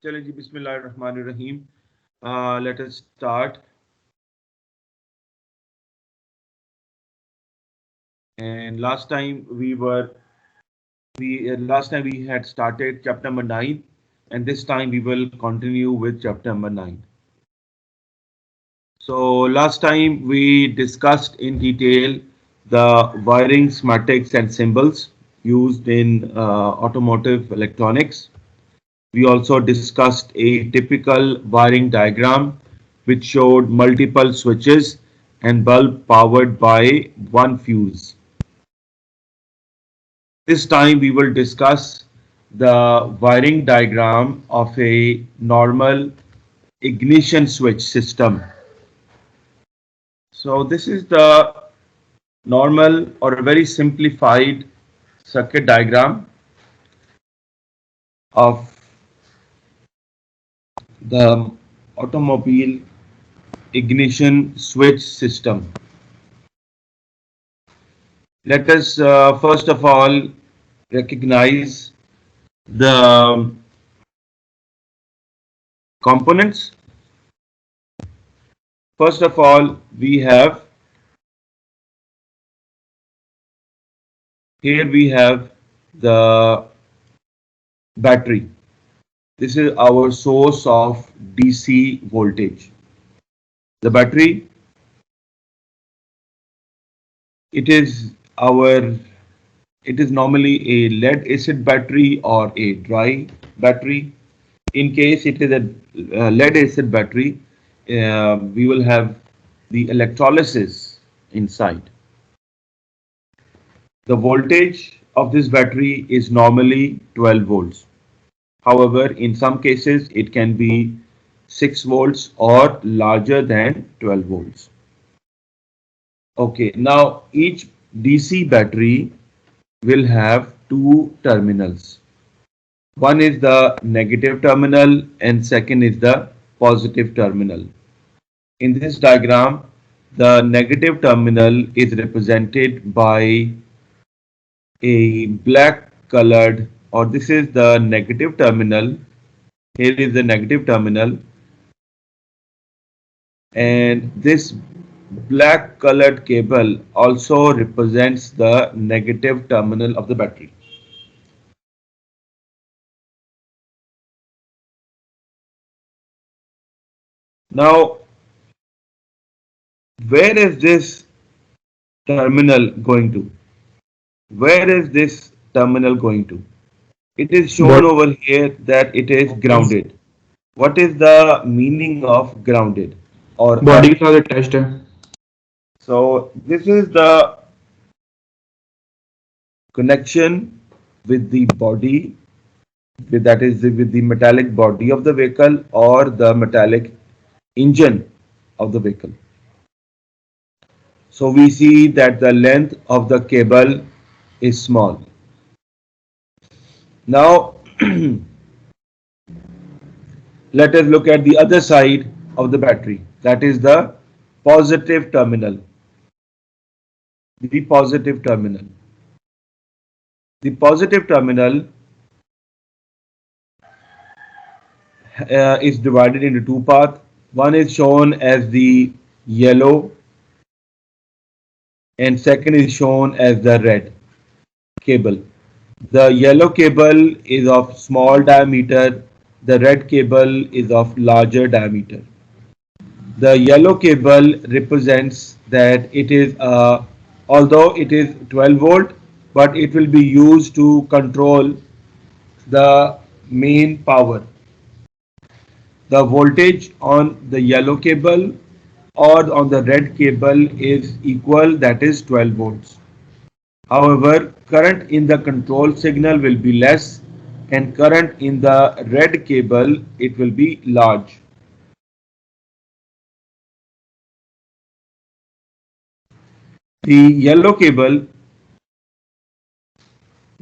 चलें जी बिस्मिल्लाहिर्रहमानिर्रहीम. Let us start. And last time we had started chapter number 9, and this time we will continue with chapter number 9. So last time we discussed in detail the wiring schematics and symbols used in automotive electronics. We also discussed a typical wiring diagram which showed multiple switches and bulb powered by one fuse. This time we will discuss the wiring diagram of a normal ignition switch system. So this is the normal or a very simplified circuit diagram of the automobile ignition switch system. Let us first of all recognize the components. First of all, we have the battery. This is our source of DC voltage. The battery, it is our it is normally a lead acid battery or a dry battery. In case it is a lead acid battery, we will have the electrolysis inside. The voltage of this battery is normally 12 volts. However, in some cases it can be 6 volts or larger than 12 volts. Okay, now each DC battery will have two terminals. One is the negative terminal and second is the positive terminal. In this diagram, the negative terminal is represented by a black colored, or this is the negative terminal. Here is the negative terminal, and this black colored cable also represents the negative terminal of the battery. Now, where is this terminal going to? Where is this terminal going to? It is shown But over here that it is grounded. What is the meaning of grounded or body F? के साथ attached है. So this is the connection with the body, that is with the metallic body of the vehicle or the metallic engine of the vehicle. So we see that the length of the cable is small. Now let us look at the other side of the battery, that is the positive terminal. The positive terminal. The positive terminal is divided into two parts. One is shown as the yellow and second is shown as the red cable. The yellow cable is of small diameter, the red cable is of larger diameter. The yellow cable represents that it is although it is 12 volt, but it will be used to control the main power. The voltage on the yellow cable or on the red cable is equal, that is 12 volts. However, current in the control signal will be less and current in the red cable it will be large. The yellow cable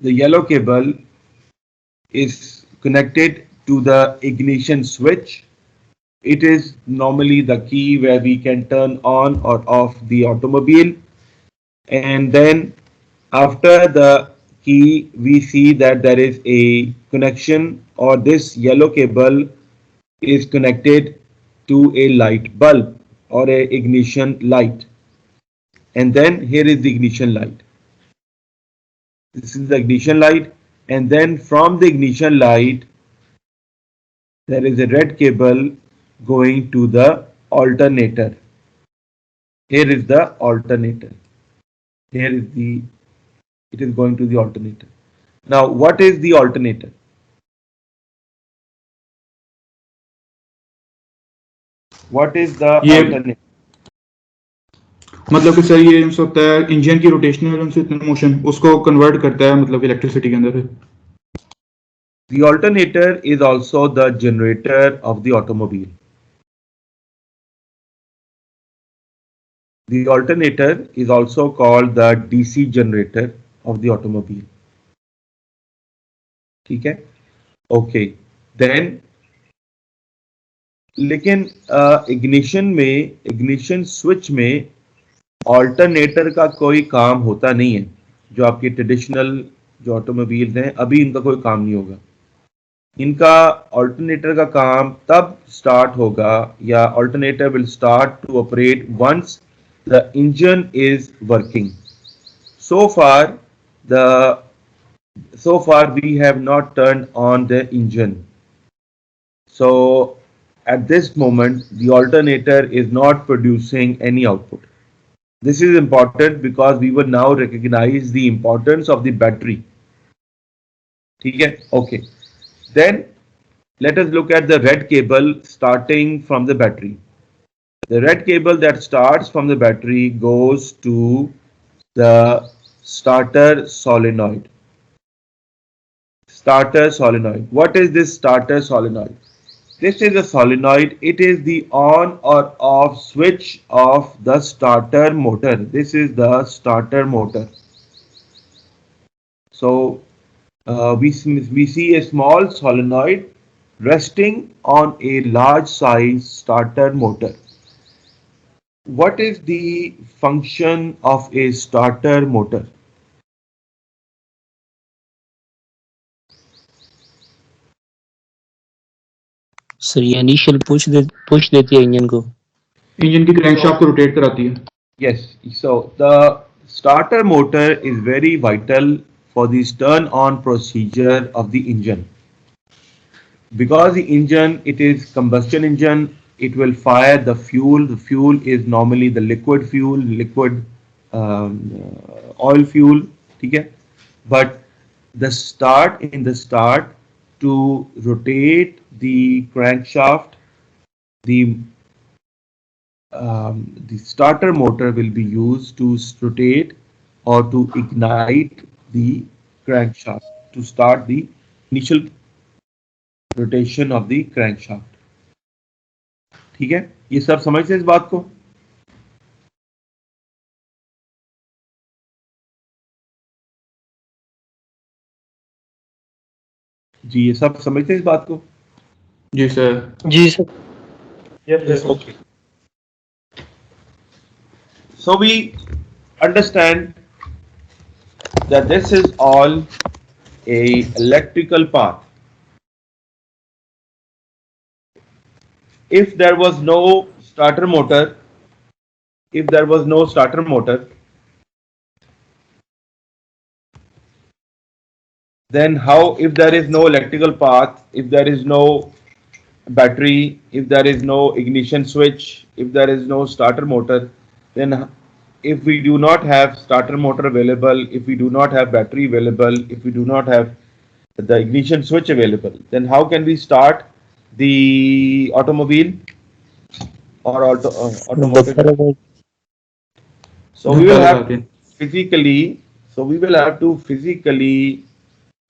the yellow cable is connected to the ignition switch. It is normally the key where we can turn on or off the automobile, and then after the we see that there is a connection, or this yellow cable is connected to a light bulb or a ignition light. And then here is the ignition light. This is the ignition light, and then from the ignition light there is a red cable going to the alternator. Here is the alternator. Here is the, it is going to the alternator. Now what is the alternator? What is the ये alternator? मतलब कि sir ये हो सकता है engine की rotational motion उसको convert करता है मतलब इलेक्ट्रिसिटी के अंदर। The alternator is also the generator of the automobile. The alternator is also called the DC generator of the automobile. ठीक है? Okay. Then लेकिन इग्निशन स्विच में ऑल्टरनेटर का कोई काम होता नहीं है। जो आपके ट्रेडिशनल जो ऑटोमोबाइल्स हैं अभी इनका कोई काम नहीं होगा। इनका ऑल्टरनेटर का काम तब स्टार्ट होगा, या alternator will start to operate once the engine is working. So far we have not turned on the engine. So at this moment the alternator is not producing any output. This is important because we will now recognize the importance of the battery. ठीक है? Okay. Then let us look at the red cable starting from the battery. The red cable that starts from the battery goes to the starter solenoid. Starter solenoid. What is this starter solenoid? This is a solenoid. It is the on or off switch of the starter motor. This is the starter motor. So we see a small solenoid resting on a large size starter motor. What is the function of a starter motor? Sir ये initial push देती है engine को, engine की crankshaft को rotate कराती है। Yes, so the starter motor is very vital for the turn on procedure of the engine. Because the engine, it is combustion engine, it will fire the fuel. The fuel is normally the liquid fuel, liquid oil fuel. Okay? But the start to rotate the crankshaft, the starter motor will be used to rotate or to ignite the crankshaft, to start the initial rotation of the crankshaft. ठीक है? ये सब समझते हैं इस बात को? जी, ये सब समझते हैं इस बात को? जी sir. Ji sir. Yes, okay. So we understand that this is all a electrical path. If there was no starter motor, then how, if there is no electrical path, if there is no battery, if there is no ignition switch, if there is no starter motor, then if we do not have starter motor available, if we do not have battery available, if we do not have the ignition switch available, then how can we start the automobile or automotive? So we will have to physically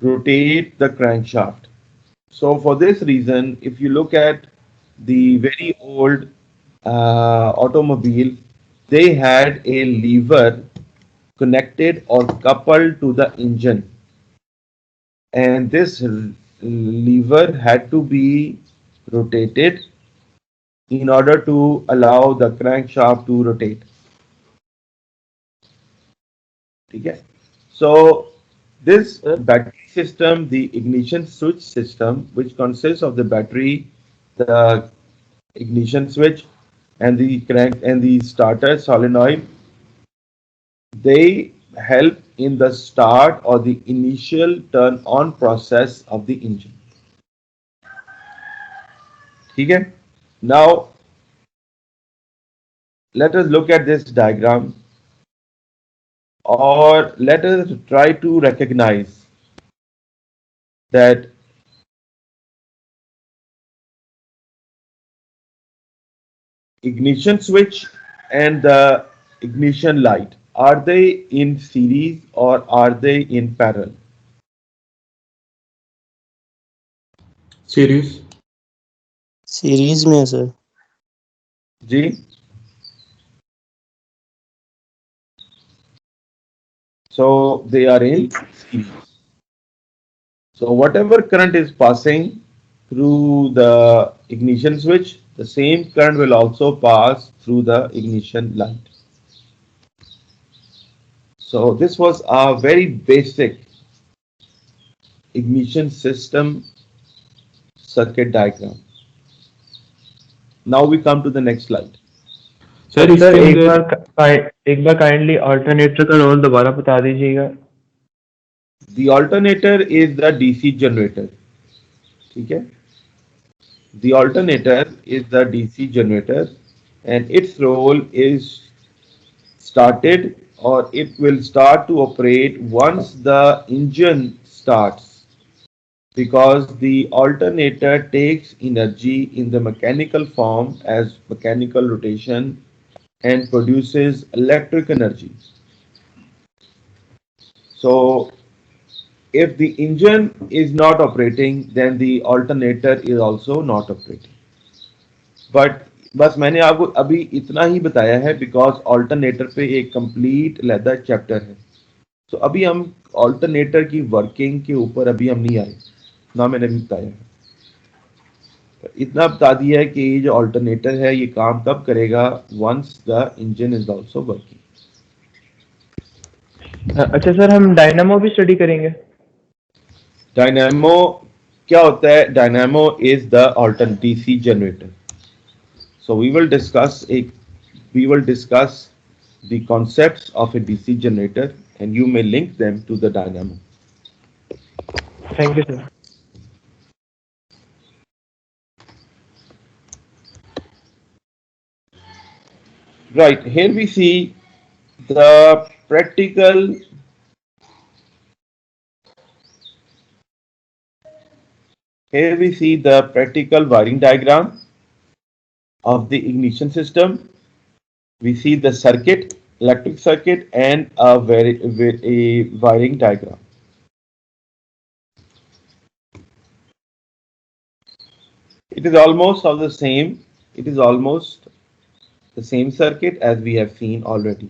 rotate the crankshaft. So for this reason, if you look at the very old automobile, they had a lever connected or coupled to the engine, and this lever had to be rotated in order to allow the crankshaft to rotate. Okay? So This battery system, the ignition switch system, which consists of the battery, the ignition switch, and the crank and the starter solenoid, they help in the start or the initial turn on process of the engine. Okay? Now let us look at this diagram, or let us try to recognize that ignition switch and the ignition light, are they in series or are they in parallel? Series. Series में है sir. G? So they are in series. So whatever current is passing through the ignition switch, the same current will also pass through the ignition light. So this was a very basic ignition system circuit diagram. Now we come to the next slide. Sir sir इसके एक अंदर बार kindly alternator का role दोबारा बता दीजिएगा. The alternator is the DC generator. ठीक है? The alternator is the DC generator, and its role is started, or it will start to operate once the engine starts, because the alternator takes energy in the mechanical form as mechanical rotation and produces electric energy. So if the engine is not operating, then the alternator is also not operating. But बस मैंने आपको अभी इतना ही बताया है, because alternator पे एक complete अलग चैप्टर है. तो अभी हम ऑल्टरनेटर की वर्किंग के ऊपर अभी हम नहीं आए, ना मैंने भी बताया है. इतना बता दिया है कि ये जो ऑल्टरनेटर है ये काम कब करेगा, once the engine is also working. अच्छा सर, हम डायनामो भी स्टडी करेंगे. डायनामो क्या होता है? Dynamo is the alternate DC generator. So we will discuss the concepts of a DC generator, and you may link them to the dynamo. Thank you sir. Right, here we see the practical wiring diagram of the ignition system. We see the circuit, electric circuit, and a wiring diagram. It is almost the same circuit as we have seen already.